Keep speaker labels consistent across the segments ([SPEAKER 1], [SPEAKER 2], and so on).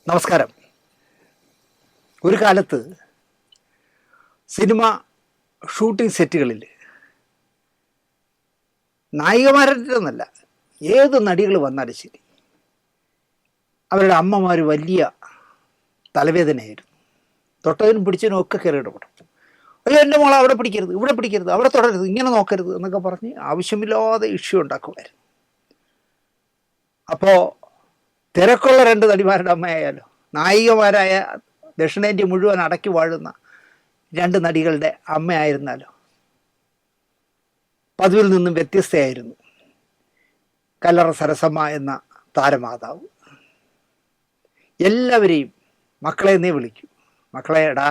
[SPEAKER 1] നമസ്കാരം. ഒരു കാലത്ത് സിനിമ ഷൂട്ടിംഗ് സെറ്റുകളിൽ നായികമാരെന്നല്ല, ഏത് നടികൾ വന്നാലും ശരി, അവരുടെ അമ്മമാർ വലിയ തലവേദനയായിരുന്നു. തൊട്ടതിനും പിടിച്ചതിനും ഒക്കെ കയറിയിടപെടും. അയ്യോ, എൻ്റെ മോളെ അവിടെ പിടിക്കരുത്, ഇവിടെ പിടിക്കരുത്, അവിടെ തുടരരുത്, ഇങ്ങനെ നോക്കരുത് എന്നൊക്കെ പറഞ്ഞ് ആവശ്യമില്ലാതെ ഇഷ്യൂ ഉണ്ടാക്കുമായിരുന്നു. അപ്പോൾ തിരക്കുള്ള രണ്ട് നടിമാരുടെ അമ്മയായാലോ, നായികമാരായ ദക്ഷിണേന്ത്യ മുഴുവൻ അടക്കി വാഴുന്ന രണ്ട് നടികളുടെ അമ്മയായിരുന്നാലോ, പതിവിൽ നിന്നും വ്യത്യസ്തയായിരുന്നു കല്ലറ സരസമ്മ എന്ന താരമാതാവ്. എല്ലാവരെയും മക്കളെ എന്നേ വിളിക്കൂ. മക്കളെ എടാ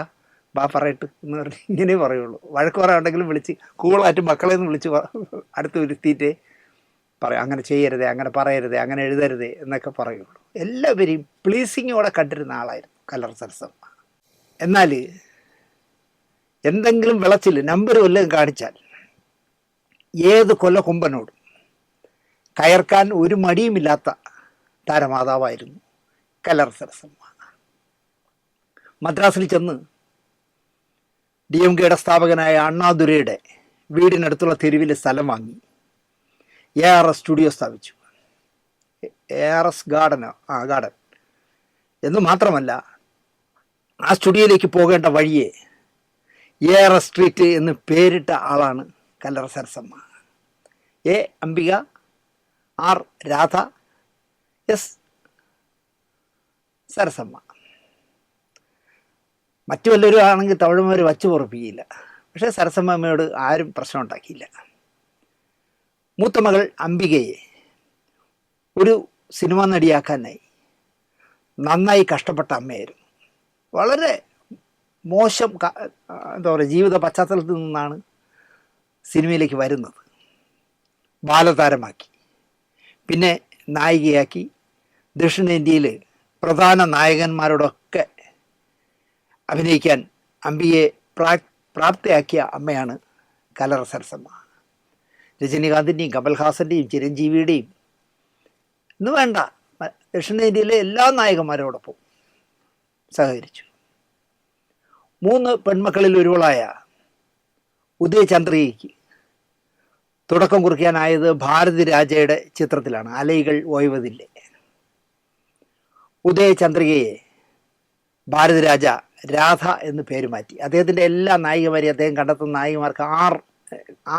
[SPEAKER 1] ബാ പറയട്ട് എന്ന് പറഞ്ഞ് ഇങ്ങനെ പറയുള്ളൂ. വഴക്ക് പറയാണ്ടെങ്കിലും വിളിച്ച് കൂളായിട്ട് മക്കളെ എന്ന് വിളിച്ച് അടുത്ത് വരുത്തിയിട്ടേ പറയാം, അങ്ങനെ ചെയ്യരുതേ, അങ്ങനെ പറയരുതേ, അങ്ങനെ എഴുതരുതേ എന്നൊക്കെ പറയുള്ളൂ. എല്ലാവരെയും പ്ലീസിങ്ങോടെ കണ്ടിരുന്ന ആളായിരുന്നു കല്ലറ സരസമ്മ. എന്നാൽ എന്തെങ്കിലും വിളച്ചിൽ നമ്പർ വല്ലതും കാണിച്ചാൽ ഏത് കൊല്ലക്കൊമ്പനോടും കയർക്കാൻ ഒരു മടിയുമില്ലാത്ത താരമാതാവായിരുന്നു കല്ലറ സരസമ്മ. മദ്രാസിൽ ചെന്ന് DMKയുടെ സ്ഥാപകനായ അണ്ണാദുരൈയുടെ വീടിനടുത്തുള്ള തെരുവിൽ സ്ഥലം വാങ്ങി ARS സ്റ്റുഡിയോ സ്ഥാപിച്ചു. ARS ഗാർഡൻ എന്ന് മാത്രമല്ല, ആ സ്റ്റുഡിയോയിലേക്ക് പോകേണ്ട വഴിയെ ARS സ്ട്രീറ്റ് എന്ന് പേരിട്ട ആളാണ് കല്ലറ Sarasamma. A Ambika, R Radha, S Sarasamma. മറ്റു വല്ലവരും ആണെങ്കിൽ തമിഴന്മാർ വച്ചു പൊറപ്പിക്കില്ല. പക്ഷേ സരസമ്മയോട് ആരും പ്രശ്നം ഉണ്ടാക്കിയില്ല. മൂത്ത മകൾ അംബികയെ ഒരു സിനിമ നടിയാക്കാനായി നന്നായി കഷ്ടപ്പെട്ട അമ്മയായിരുന്നു. വളരെ മോശം ജീവിത പശ്ചാത്തലത്തിൽ നിന്നാണ് സിനിമയിലേക്ക് വരുന്നത്. ബാലതാരമാക്കി, പിന്നെ നായികയാക്കി, ദക്ഷിണേന്ത്യയിൽ പ്രധാന നായകന്മാരോടൊക്കെ അഭിനയിക്കാൻ അംബികയെ പ്രാപ്തയാക്കിയ അമ്മയാണ് കല്ലറ സരസമ്മ. രജനീകാന്തിൻ്റെയും കമൽഹാസൻ്റെയും ചിരഞ്ജീവിയുടെയും ഇന്ന് വേണ്ട ദക്ഷിണേന്ത്യയിലെ എല്ലാ നായകന്മാരോടൊപ്പം സഹകരിച്ചു. 3 പെൺമക്കളിൽ ഒരുവളായ ഉദയചന്ദ്രികയ്ക്ക് തുടക്കം കുറിക്കാനായത് ഭാരതി രാജയുടെ ചിത്രത്തിലാണ്, അലൈകൾ ഓയ്വതില്ലേ. ഉദയചന്ദ്രികയെ ഭാരതി രാജ രാധ എന്ന് പേര് മാറ്റി. അദ്ദേഹത്തിൻ്റെ എല്ലാ നായികമാരെയും അദ്ദേഹം കണ്ടെത്തുന്ന നായികമാർക്ക്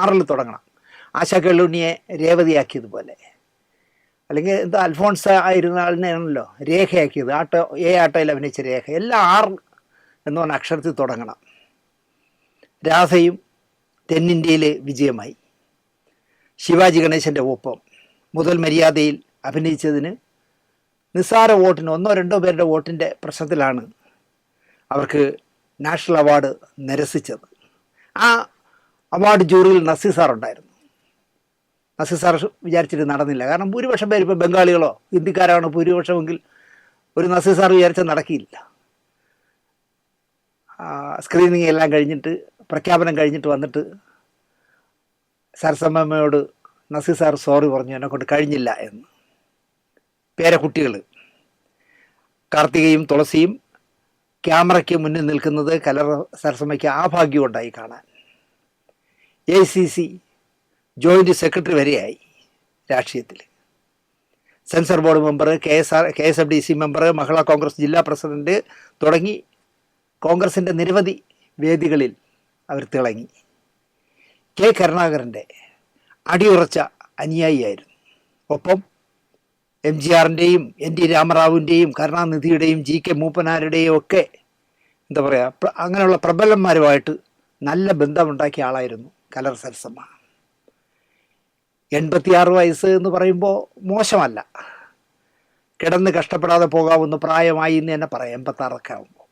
[SPEAKER 1] 6 തുടങ്ങണം. ആശാ കെള്ളുണ്ണിയെ രേവതിയാക്കിയതുപോലെ, അല്ലെങ്കിൽ എന്താ അൽഫോൺസ ആയിരുന്ന ആളിനെയാണല്ലോ രേഖയാക്കിയത്. ആട്ടോയിൽ അഭിനയിച്ച രേഖ. എല്ലാം 6 എന്ന് പറഞ്ഞ അക്ഷരത്തിൽ തുടങ്ങണം. രാധയും തെന്നിന്ത്യയിലെ വിജയമായി. ശിവാജി ഗണേശൻ്റെ ഒപ്പം മുതൽ മര്യാദയിൽ അഭിനയിച്ചതിന് നിസ്സാര വോട്ടിന് 1-2 പേരുടെ വോട്ടിൻ്റെ പ്രശ്നത്തിലാണ് അവർക്ക് നാഷണൽ അവാർഡ് നിരസിച്ചത്. ആ അവാർഡ് ജൂറിയിൽ നസീർ സാർ ഉണ്ടായിരുന്നു. നസീർ സാർ വിചാരിച്ചിട്ട് നടന്നില്ല. കാരണം ഭൂരിപക്ഷം പേര് ഇപ്പോൾ ബംഗാളികളോ ഹിന്ദിക്കാരാണ് ഭൂരിപക്ഷമെങ്കിൽ ഒരു നസീർ സാർ വിചാരിച്ചാൽ നടക്കില്ല. സ്ക്രീനിങ് എല്ലാം കഴിഞ്ഞിട്ട്, പ്രഖ്യാപനം കഴിഞ്ഞിട്ട് വന്നിട്ട് സരസമ്മയോട് നസീർ സാർ സോറി പറഞ്ഞു, എന്നെക്കൊണ്ട് കഴിഞ്ഞില്ല എന്ന്. പേരക്കുട്ടികൾ കാർത്തികയും തുളസിയും ക്യാമറയ്ക്ക് മുന്നിൽ നിൽക്കുന്നത് കല്ലറ സരസമ്മയ്ക്ക് ആ ഭാഗ്യം ഉണ്ടായി കാണാൻ. ACC ജോയിൻറ്റ് സെക്രട്ടറി വരെയായി രാഷ്ട്രീയത്തിൽ. Censor board member, KSFDC member, Mahila Congress ജില്ലാ പ്രസിഡന്റ് തുടങ്ങി കോൺഗ്രസിൻ്റെ നിരവധി വേദികളിൽ അവർ തിളങ്ങി. കരുണാകരൻ്റെ അടിയുറച്ച അനുയായിയായിരുന്നു. ഒപ്പം MGRൻ്റെയും NT രാമറാവുവിൻ്റെയും കരുണാനിധിയുടെയും GK മൂപ്പനാരുടെയും ഒക്കെ എന്താ പറയുക, അങ്ങനെയുള്ള പ്രബലന്മാരുമായിട്ട് നല്ല ബന്ധമുണ്ടാക്കിയ ആളായിരുന്നു കല്ലറ സരസമ്മ. 86 വയസ്സ് എന്ന് പറയുമ്പോൾ മോശമല്ല. കിടന്ന് കഷ്ടപ്പെടാതെ പോകാവുന്ന പ്രായമായി എന്ന് തന്നെ പറയാം. 86 ആകുമ്പോൾ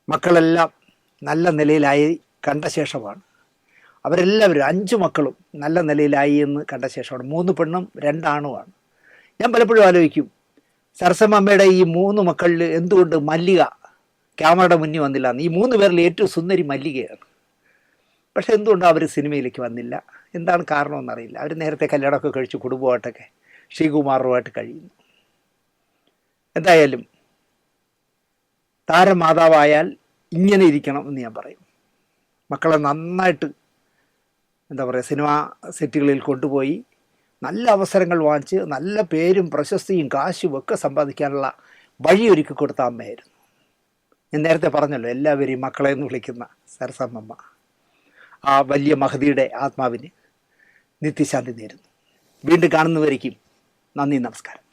[SPEAKER 1] മക്കളെല്ലാം നല്ല നിലയിലായി കണ്ട ശേഷമാണ്, അവരെല്ലാവരും 5 മക്കളും നല്ല നിലയിലായി എന്ന് കണ്ട ശേഷമാണ്. 3 പെണ്ണും 2 ആണുമാണ്. ഞാൻ പലപ്പോഴും ആലോചിക്കും, സരസമ്മയുടെ ഈ 3 മക്കളിൽ എന്തുകൊണ്ട് മല്ലിക ക്യാമറയുടെ മുന്നിൽ വന്നില്ല എന്ന്. ഈ 3 പേരിൽ ഏറ്റവും സുന്ദരി മല്ലികയാണ്. പക്ഷെ എന്തുകൊണ്ടാണ് അവർ സിനിമയിലേക്ക് വന്നില്ല? എന്താണ് കാരണമെന്നറിയില്ല. അവർ നേരത്തെ കല്യാണമൊക്കെ കഴിച്ചു കുടുംബമായിട്ടൊക്കെ ശ്രീകുമാറുമായിട്ട് കഴിയുന്നു. എന്തായാലും താരമാതാവായാൽ ഇങ്ങനെ ഇരിക്കണം എന്ന് ഞാൻ പറയും. മക്കളെ നന്നായിട്ട് എന്താ പറയുക, സിനിമാ സെറ്റുകളിൽ കൊണ്ടുപോയി നല്ല അവസരങ്ങൾ വാങ്ങിച്ച് നല്ല പേരും പ്രശസ്തിയും കാശും ഒക്കെ സമ്പാദിക്കാനുള്ള വഴിയൊരുക്കി കൊടുത്ത അമ്മയായിരുന്നു. ഞാൻ നേരത്തെ പറഞ്ഞല്ലോ, എല്ലാവരെയും മക്കളെ എന്ന് വിളിക്കുന്ന സരസമ്മ. ആ വലിയ മഹതിയുടെ ആത്മാവിന് നിത്യശാന്തി നേരുന്നു. വീണ്ടും കാണുന്നവരേക്കും നന്ദി, നമസ്കാരം.